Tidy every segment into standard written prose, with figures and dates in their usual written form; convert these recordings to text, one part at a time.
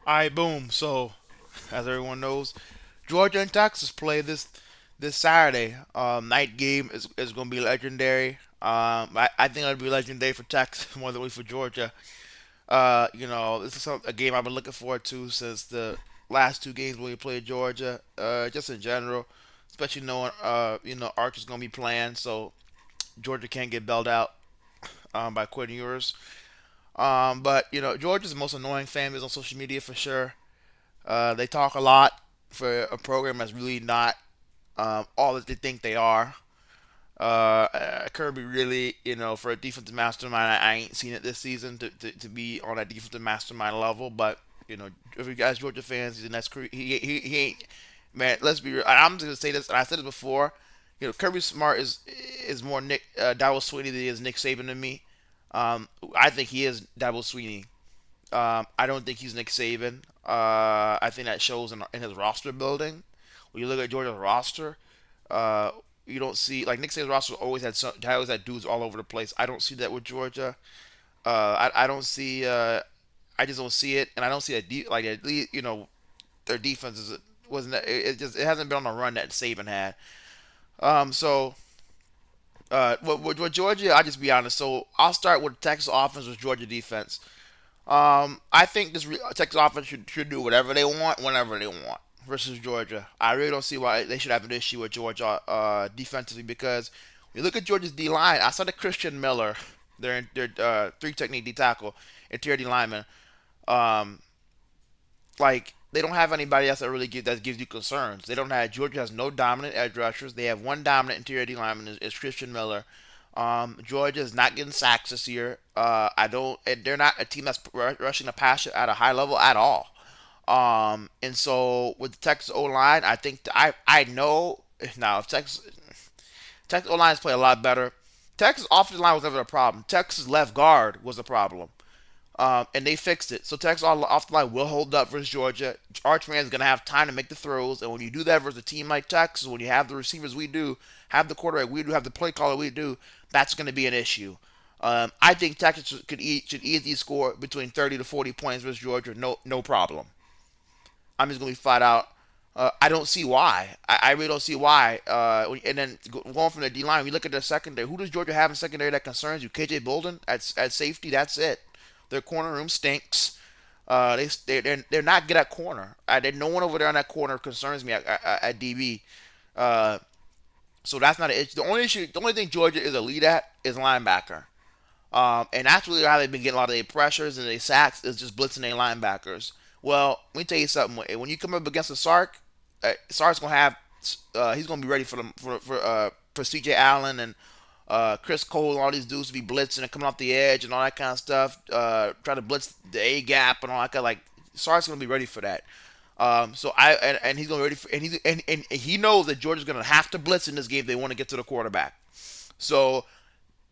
All right, boom. So, as everyone knows, Georgia and Texas play this Saturday. Night game is going to be legendary. I think it'll be legendary for Texas more than for Georgia. This is a game I've been looking forward to since the last two games when we played Georgia. Just in general, especially knowing Archer's going to be playing, so Georgia can't get bailed out by Quinn Ewers. But Georgia's the most annoying fan base on social media for sure. They talk a lot for a program that's really not all that they think they are. Kirby really, for a defensive mastermind, I ain't seen it this season to be on that defensive mastermind level. But if you guys Georgia fans, he's an ex he ain't man. Let's be real. I'm just gonna say this, and I said it before. Kirby Smart is more Nick Dabo Sweeney than he is Nick Saban to me. I think he is Dabo Sweeney. I don't think he's Nick Saban. I think that shows in his roster building. When you look at Georgia's roster, uh, you don't see like Nick Saban's roster always had dudes all over the place. I don't see that with Georgia. I don't see. I just don't see it, and I don't see like at least their defense wasn't it hasn't been on the run that Saban had. So with Georgia, I just be honest. So I'll start with Texas offense with Georgia defense. I think Texas offense should do whatever they want whenever they want versus Georgia. I really don't see why they should have an issue with Georgia defensively because when you look at Georgia's D line. I saw the Christian Miller, their three technique D tackle, interior D lineman. Um, like they don't have anybody else that gives you concerns. They don't have Georgia has no dominant edge rushers. They have one dominant interior D lineman is Christian Miller. Georgia is not getting sacks this year. I don't. They're not a team that's rushing the passer at a high level at all. And so with the Texas O line, I think I know now if Texas O lines play a lot better. Texas offensive line was never a problem. Texas left guard was a problem. And they fixed it. So Texas off the line will hold up versus Georgia. Archman's going to have time to make the throws. And when you do that versus a team like Texas, when you have the receivers we do, have the quarterback we do, have the play caller we do, that's going to be an issue. I think Texas should easily score between 30 to 40 points versus Georgia. No problem. I'm just going to be flat out. I don't see why. I really don't see why. And then going from the D line, we look at the secondary. Who does Georgia have in secondary that concerns you? KJ Bolden at safety. That's it. Their corner room stinks. They're not good at corner. There's no one over there on that corner concerns me at DB. So that's not an issue. The only thing Georgia is elite at is linebacker. And that's really how they've been getting a lot of their pressures and their sacks is just blitzing their linebackers. Well, let me tell you something. When you come up against a Sark, Sark's gonna have he's gonna be ready for CJ Allen and Chris Cole and all these dudes to be blitzing and coming off the edge and all that kind of stuff. Trying to blitz the A gap and all that kind of like. Sark's gonna be ready for that. And he's gonna be ready for and he knows that Georgia's gonna have to blitz in this game if they want to get to the quarterback. So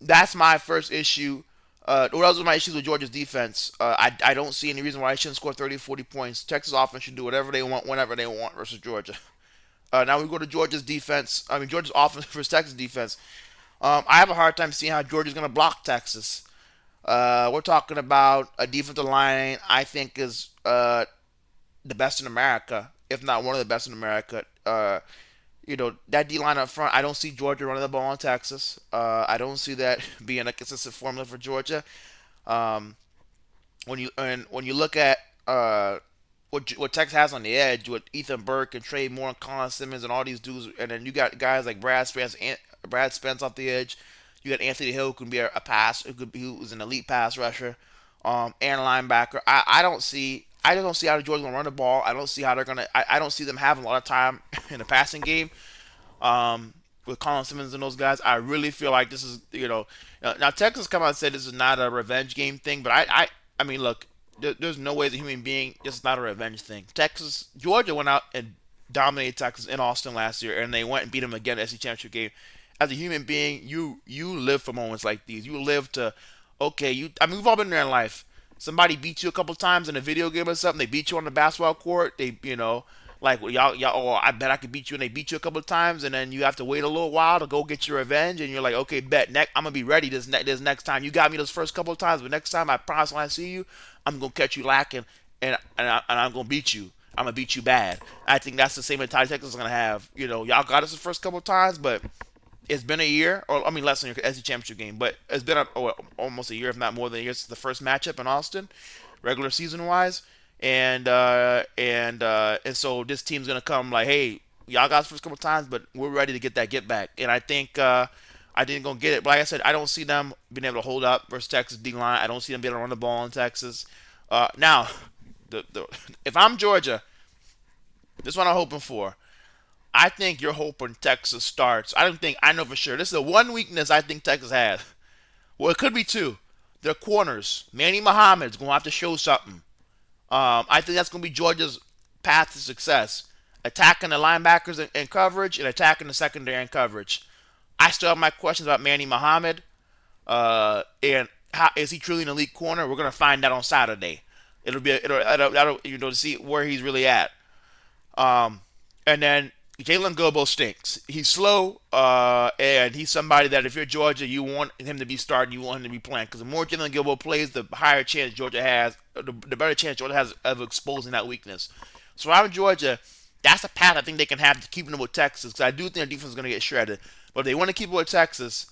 that's my first issue. What else are my issues with Georgia's defense? I don't see any reason why I shouldn't score 30 or 40 points. Texas offense should do whatever they want, whenever they want versus Georgia. Now we go to Georgia's defense. I mean, Georgia's offense versus Texas defense. I have a hard time seeing how Georgia's going to block Texas. We're talking about a defensive line I think is the best in America, if not one of the best in America. That D line up front, I don't see Georgia running the ball on Texas. I don't see that being a consistent formula for Georgia. Um, when you look at what Texas has on the edge with Ethan Burke and Trey Moore and Colin Simmons and all these dudes, and then you got guys like Brad Spence off the edge. You got Anthony Hill who can be who's an elite pass rusher, and linebacker. I just don't see how Georgia's gonna run the ball. I don't see how they're gonna. I don't see them having a lot of time in the passing game. With Colin Simmons and those guys, I really feel like this is now Texas come out and said this is not a revenge game thing, but I mean look, there's no way as a human being this is not a revenge thing. Georgia went out and dominated Texas in Austin last year, and they went and beat them again in the SEC championship game. As a human being, you live for moments like these. You live to okay. I mean we've all been there in life. Somebody beat you a couple times in a video game or something. They beat you on the basketball court. Like well, y'all. Oh, I bet I could beat you, and they beat you a couple of times, and then you have to wait a little while to go get your revenge, and you're like, okay, I'm gonna be ready this next time. You got me those first couple of times, but next time I promise when I see you, I'm gonna catch you lacking, and I'm gonna beat you. I'm gonna beat you bad. I think that's the same mentality Texas is gonna have. Y'all got us the first couple of times, but it's been a year, or I mean less than your SEC championship game, but it's been almost a year, if not more than a year, since the first matchup in Austin, regular season wise, and so this team's gonna come like, hey, y'all got us first couple of times, but we're ready to get that get back, and I didn't gonna get it, but like I said, I don't see them being able to hold up versus Texas D line. I don't see them being able to run the ball in Texas. Now, if I'm Georgia, this is what I'm hoping for. I think you're hoping Texas starts. I don't think I know for sure. This is the one weakness I think Texas has. Well, it could be two. Their corners. Manny Muhammad's gonna have to show something. I think that's gonna be Georgia's path to success. Attacking the linebackers in coverage and attacking the secondary in coverage. I still have my questions about Manny Muhammad. And how is he truly an elite corner? We're gonna find out on Saturday. It'll to see where he's really at. Um, and then Jalen Gilbo stinks. He's slow, and he's somebody that if you're Georgia, you want him to be starting, you want him to be playing. Because the more Jalen Gilbo plays, the higher chance Georgia has, the better chance Georgia has of exposing that weakness. So if I'm Georgia, that's a path I think they can have to keeping them with Texas. Because I do think their defense is going to get shredded. But if they want to keep it with Texas,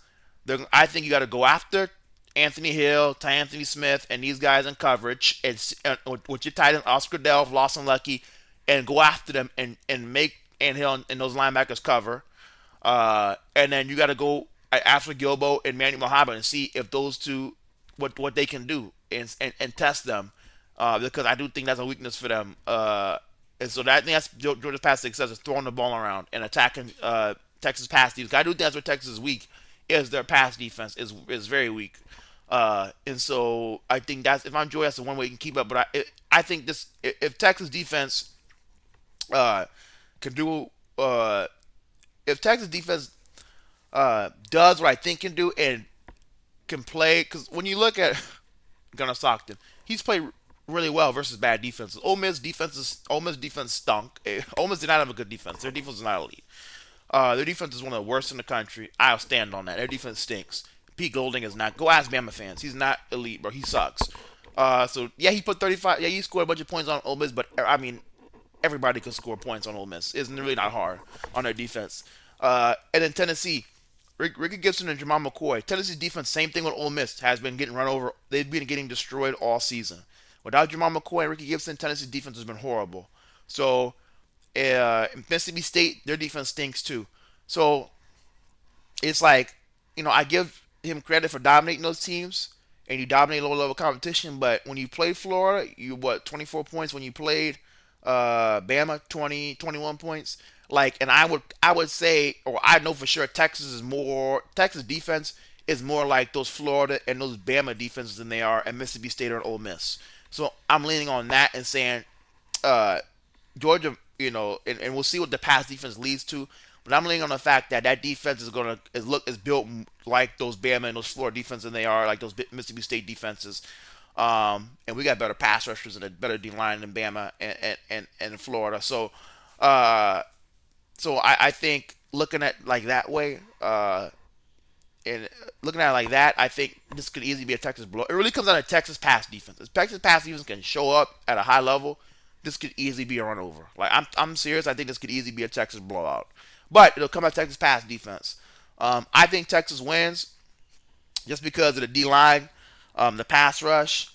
I think you got to go after Anthony Hill, Ty Anthony Smith, and these guys in coverage, and with your tight end Oscar Delph, Lawson Lucky, and go after them and make Hill and those linebackers cover. And then you got to go after Gilbo and Manny Muhammad and see if those two what they can do and test them, because I do think that's a weakness for them. And so I think that's Georgia's past success is throwing the ball around and attacking Texas pass defense. I do think that's where Texas is weak. Is their pass defense is very weak. And so I think that's if I'm Georgia, that's the one way you can keep up. But I think this if Texas defense uh, can do if Texas defense does what I think can do and can play, because when you look at Gunnar Stockton, he's played really well versus bad defenses. Ole Miss defense stunk. Ole Miss did not have a good defense. Their defense is not elite. Their defense is one of the worst in the country. I'll stand on that. Their defense stinks. Pete Golding is not. Go ask Bama fans. He's not elite, bro. He sucks. So yeah, he put 35. Yeah, he scored a bunch of points on Ole Miss, but I mean, everybody can score points on Ole Miss. It's really not hard on their defense. And then Tennessee, Ricky Gibson and Jamal McCoy. Tennessee's defense, same thing with Ole Miss, has been getting run over. They've been getting destroyed all season. Without Jamal McCoy and Ricky Gibson, Tennessee's defense has been horrible. So Mississippi State, their defense stinks too. So it's like, I give him credit for dominating those teams, and you dominate lower level competition. But when you played Florida, 24 points. When you played Bama, 21 points. Like, and I would say, or I know for sure, Texas defense is more like those Florida and those Bama defenses than they are at Mississippi State or Ole Miss. So I'm leaning on that and saying uh, Georgia, and we'll see what the pass defense leads to. But I'm leaning on the fact that defense is built like those Bama and those Florida defenses than they are like those Mississippi State defenses. And we got better pass rushers and a better D line than Bama and Florida. Uh, so I think looking at like that way, and looking at it like that, I think this could easily be a Texas blow. It really comes down to Texas pass defense. If Texas pass defense can show up at a high level, this could easily be a run over. Like I'm serious. I think this could easily be a Texas blowout. But it'll come out Texas pass defense. I think Texas wins just because of the D line, the pass rush.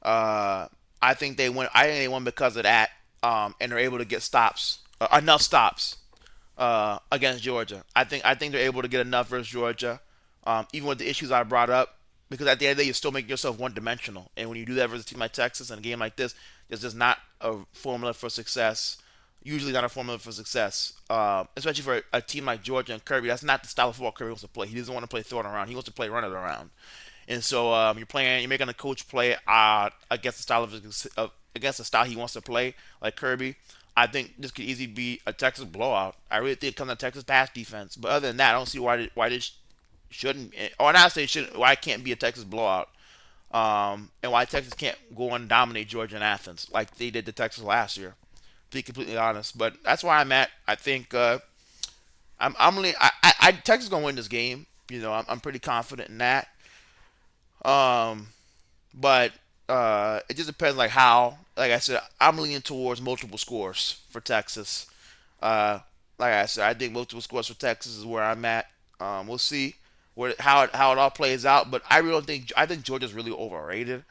I think they win. I think they won because of that, and they're able to get stops, enough stops against Georgia. I think they're able to get enough versus Georgia, even with the issues I brought up. Because at the end of the day, you're still making yourself one dimensional, and when you do that versus a team like Texas in a game like this, there's just not a formula for success. Usually not a formula for success, especially for a team like Georgia and Kirby. That's not the style of football Kirby wants to play. He doesn't want to play throwing around. He wants to play running around. And so you're making a coach play against the against the style he wants to play, like Kirby. I think this could easily be a Texas blowout. I really think it comes to Texas pass defense. But other than that, I don't see why this shouldn't, or not say shouldn't, why it can't be a Texas blowout. And why Texas can't go and dominate Georgia and Athens like they did to Texas last year. To be completely honest, but that's where I'm at. I think I'm really Texas is gonna win this game. I'm pretty confident in that. Um, but It just depends like how. Like I said, I'm leaning towards multiple scores for Texas. Uh, like I said, I think multiple scores for Texas is where I'm at. We'll see how it all plays out, but I really don't think I think Georgia's really overrated.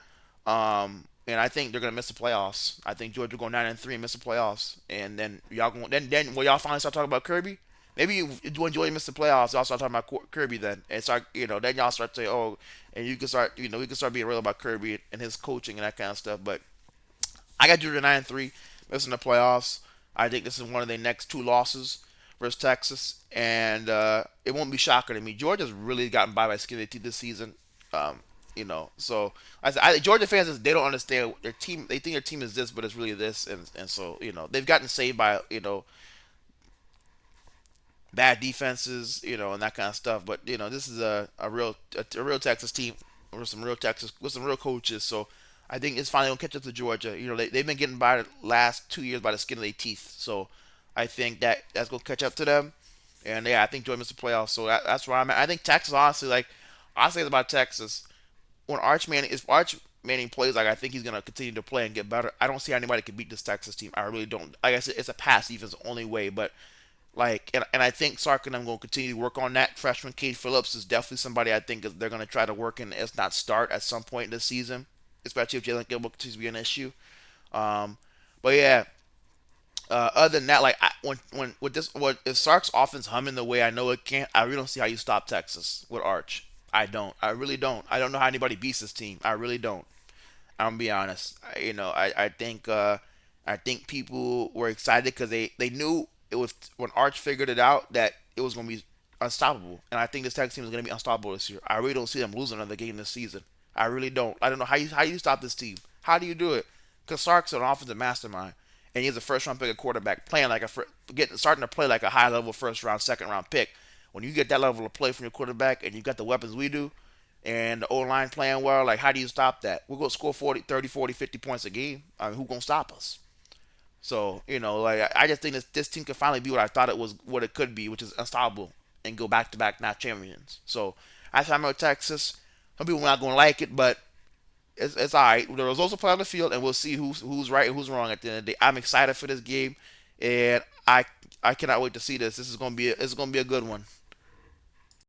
And I think they're gonna miss the playoffs. I think Georgia will go 9-3 and miss the playoffs, and then y'all going then when y'all finally start talking about Kirby, maybe when Georgia miss the playoffs, y'all start talking about Kirby then, and start then y'all start to say and you can start we can start being real about Kirby and his coaching and that kind of stuff. But I got Georgia 9-3 missing the playoffs. I think this is one of their next two losses versus Texas, and it won't be shocking to me. Georgia's really gotten by skin of their teeth this season. Um, so Georgia fans they don't understand their team. They think their team is this, but it's really this, and so they've gotten saved by bad defenses, and that kind of stuff. But this is a real Texas team with some real coaches. So I think it's finally gonna catch up to Georgia. They've been getting by the last 2 years by the skin of their teeth. So I think that's gonna catch up to them. And yeah, I think Georgia missed the playoffs. So that's where I'm at. I think Texas, honestly, like I say about Texas, when Arch Manning plays like I think he's gonna continue to play and get better. I don't see how anybody can beat this Texas team. I really don't. Like I said, it's a pass defense the only way. But and I think Sark and I'm going to continue to work on that. Freshman Cade Phillips is definitely somebody I think they're going to try to work in, if not start at some point this season, especially if Jalen Gilbert continues to be an issue. Um, but yeah, other than that, like when with this, what if Sark's offense humming the way I know it can't, I really don't see how you stop Texas with Arch. I don't. I really don't. I don't know how anybody beats this team. I really don't. I'm gonna be honest. I think people were excited because they knew it was when Arch figured it out that it was gonna be unstoppable, and I think this Texas team is gonna be unstoppable this year. I really don't see them losing another game this season. I really don't. I don't know how you stop this team. How do you do it? Because Sark's an offensive mastermind, and he's a first round pick of quarterback, playing like starting to play like a high level first round, second round pick. When you get that level of play from your quarterback, and you got the weapons we do, and the O line playing well, like how do you stop that? We're gonna score 40, 30, 40, 50 points a game. I mean, who's gonna stop us? So like I just think this team can finally be what I thought it was, what it could be, which is unstoppable, and go back to back not champions. So I thought about Texas. Some people are not gonna like it, but it's all right. The results will play on the field, and we'll see who's right and who's wrong at the end of the day. I'm excited for this game, and I cannot wait to see this. This is gonna be a good one.